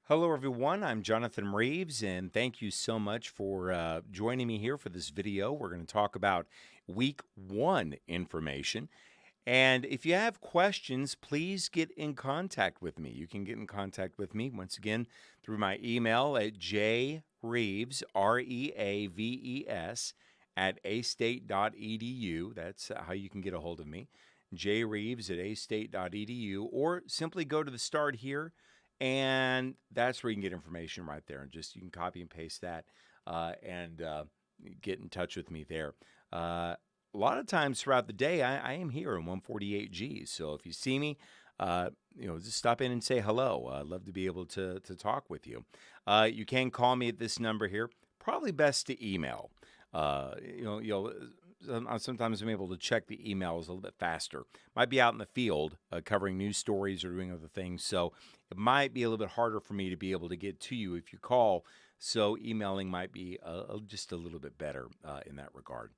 Hello, everyone. I'm Jonathan Reeves, and thank you so much for joining me here for this video. We're going to talk about week one information. And if you have questions, please get in contact with me. You can get in contact with me once again through my email at jreeves, Reaves, at astate.edu. That's how you can get a hold of me, jreeves at astate.edu, or simply go to the start here and that's where you can get information right there. And just you can copy and paste that and get in touch with me there. A lot of times throughout the day, I am here in 148G. So if you see me, just stop in and say hello. I'd love to be able to talk with you. You can call me at this number here. Probably best to email. Sometimes I'm able to check the emails a little bit faster. Might be out in the field covering news stories or doing other things, so it might be a little bit harder for me to be able to get to you if you call. So emailing might be just a little bit better in that regard.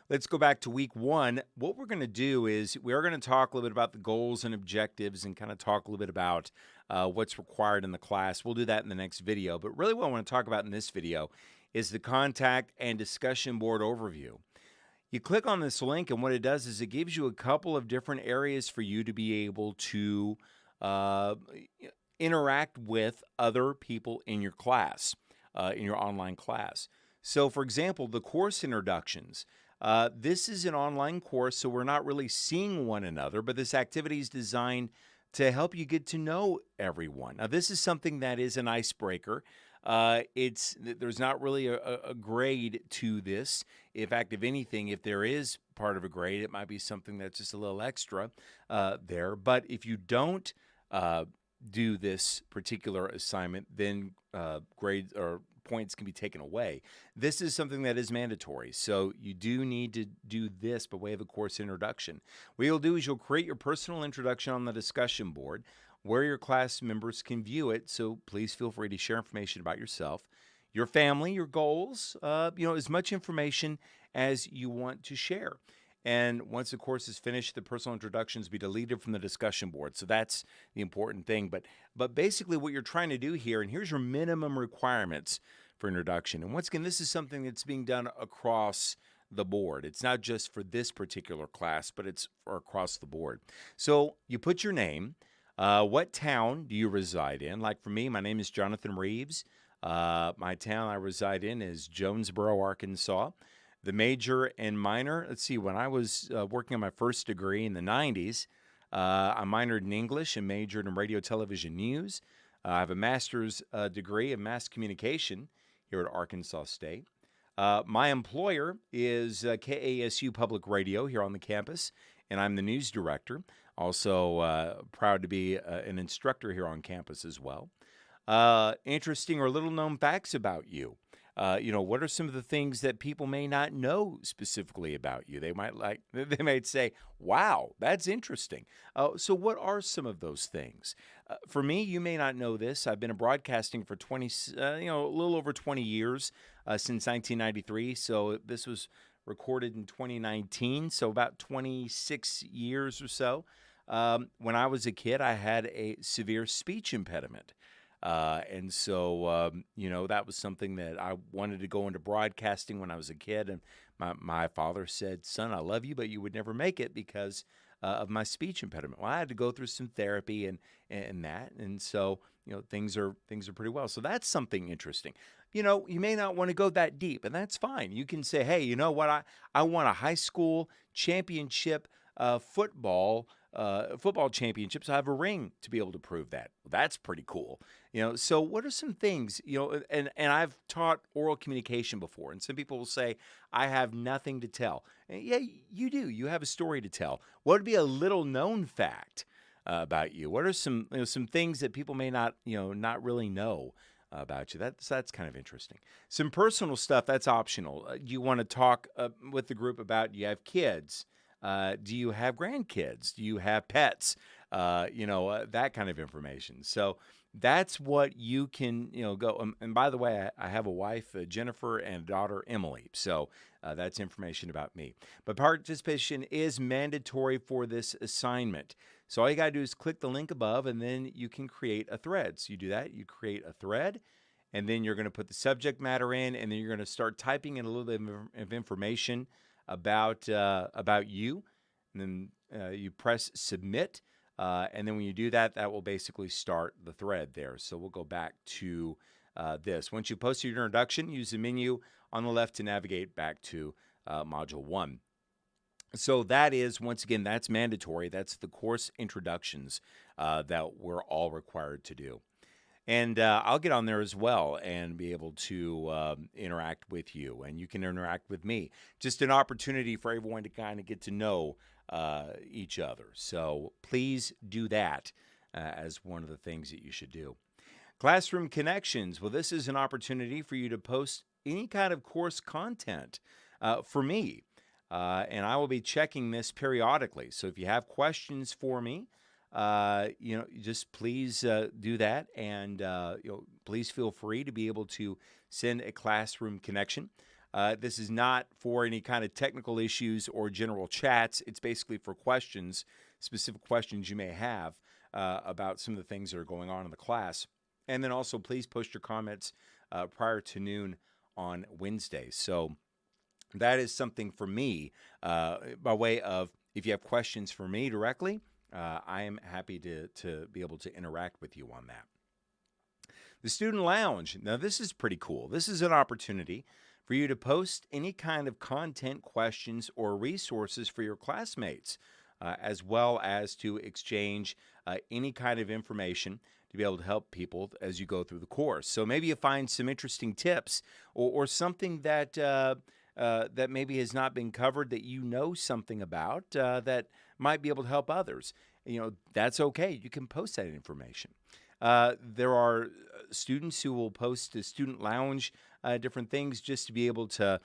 Let's go back to week one. What we're going to do is we're going to talk a little bit about the goals and objectives and kind of talk a little bit about what's required in the class. We'll do that in the next video. But really what I want to talk about in this video is the contact and discussion board overview. You click on this link, and what it does is it gives you a couple of different areas for you to be able to interact with other people in your class, in your online class. So, for example, the course introductions. This is an online course, so we're not really seeing one another, but this activity is designed to help you get to know everyone. Now, this is something that is an icebreaker. There's not really a grade to this. In fact, if anything, if there is part of a grade, it might be something that's just a little extra there. But if you don't do this particular assignment, then grades or points can be taken away. This is something that is mandatory, so you do need to do this by way of a course introduction. What you'll do is you'll create your personal introduction on the discussion board where your class members can view it, so please feel free to share information about yourself, your family, your goals, as much information as you want to share. And once the course is finished, the personal introductions be deleted from the discussion board. So that's the important thing. But basically what you're trying to do here, and here's your minimum requirements for introduction. And once again, this is something that's being done across the board. It's not just for this particular class, but it's for across the board. So you put your name. What town do you reside in? Like for me, my name is Jonathan Reeves. My town I reside in is Jonesboro, Arkansas. The major and minor, let's see, when I was working on my first degree in the 90s, I minored in English and majored in radio, television, news. I have a master's degree in mass communication here at Arkansas State. My employer is KASU Public Radio here on the campus, and I'm the news director. Also proud to be an instructor here on campus as well. Interesting or little known facts about you. What are some of the things that people may not know specifically about you? They might say, wow, that's interesting. So what are some of those things? For me, you may not know this. I've been broadcasting for a little over 20 years, since 1993. So this was recorded in 2019. So about 26 years or so. When I was a kid, I had a severe speech impediment. And so, that was something that I wanted to go into broadcasting when I was a kid. And my father said, son, I love you, but you would never make it because of my speech impediment. Well, I had to go through some therapy and that. And so, things are pretty well. So that's something interesting. You may not want to go that deep, and that's fine. You can say, hey, you know what? I won a high school championship football championships. I have a ring to be able to prove that. Well, that's pretty cool. So what are some things, and I've taught oral communication before, and some people will say, I have nothing to tell. And yeah, you do. You have a story to tell. What would be a little known fact about you? What are some things that people may not really know about you? That's kind of interesting. Some personal stuff, that's optional. You want to talk with the group about, you have kids. Do you have grandkids? Do you have pets? That kind of information. So that's what you can, go. And by the way, I have a wife, Jennifer, and a daughter, Emily. So that's information about me. But participation is mandatory for this assignment. So all you got to do is click the link above, and then you can create a thread. So you do that, you create a thread, and then you're going to put the subject matter in, and then you're going to start typing in a little bit of information about you, and then you press submit, and then when you do that, that will basically start the thread there. So we'll go back to this. Once you post your introduction, use the menu on the left to navigate back to Module 1. So that is, once again, that's mandatory. That's the course introductions that we're all required to do. And I'll get on there as well and be able to interact with you, and you can interact with me. Just an opportunity for everyone to kind of get to know each other. So please do that as one of the things that you should do. Classroom Connections. Well, this is an opportunity for you to post any kind of course content for me. And I will be checking this periodically. So if you have questions for me, just please do that. And, please feel free to be able to send a classroom connection. This is not for any kind of technical issues or general chats. It's basically for questions, specific questions you may have about some of the things that are going on in the class. And then also please post your comments prior to noon on Wednesday. So that is something for me by way of, if you have questions for me directly, I am happy to be able to interact with you on that. The Student Lounge. Now, this is pretty cool. This is an opportunity for you to post any kind of content, questions, or resources for your classmates, as well as to exchange any kind of information to be able to help people as you go through the course. So maybe you find some interesting tips or something that that maybe has not been covered that you know something about that might be able to help others. That's okay. You can post that information. There are students who will post to Student Lounge different things just to be able to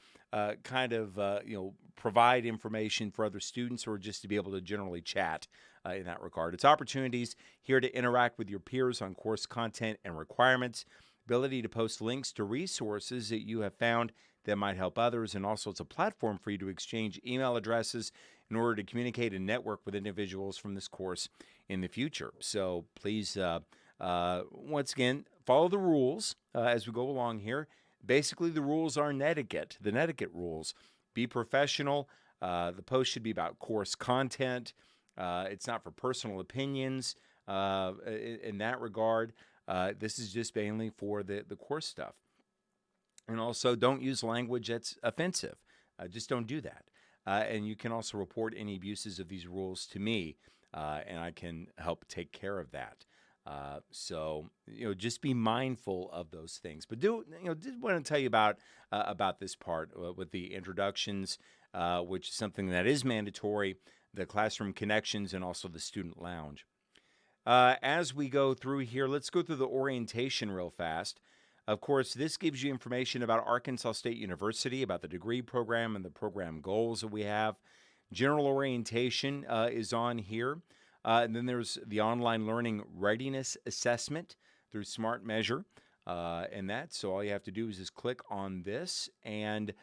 provide information for other students, or just to be able to generally chat in that regard. It's opportunities here to interact with your peers on course content and requirements, ability to post links to resources that you have found that might help others, and also it's a platform for you to exchange email addresses in order to communicate and network with individuals from this course in the future. So please, once again, follow the rules as we go along here. Basically, the rules are netiquette, the netiquette rules. Be professional. The post should be about course content. It's not for personal opinions in that regard. This is just mainly for the course stuff. And also, don't use language that's offensive. Just don't do that. And you can also report any abuses of these rules to me, and I can help take care of that. So just be mindful of those things. But did want to tell you about this part with the introductions, which is something that is mandatory, the classroom connections, and also the Student Lounge. As we go through here, let's go through the orientation real fast. Of course, this gives you information about Arkansas State University, about the degree program and the program goals that we have. General orientation is on here. And then there's the online learning readiness assessment through SmartMeasure and that. So all you have to do is just click on this, and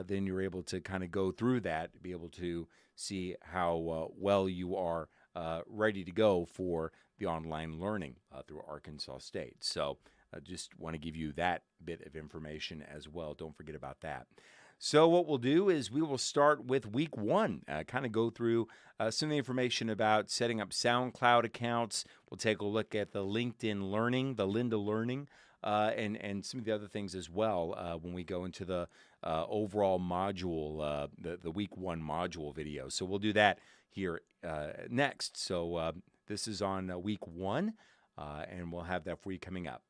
then you're able to kind of go through that to be able to see how well you are ready to go for the online learning through Arkansas State. So I just want to give you that bit of information as well. Don't forget about that. So what we'll do is we will start with week 1, kind of go through some of the information about setting up SoundCloud accounts. We'll take a look at the LinkedIn Learning, the Lynda Learning, and some of the other things as well when we go into the overall module, the week 1 module video. So we'll do that here next. So this is on week 1, and we'll have that for you coming up.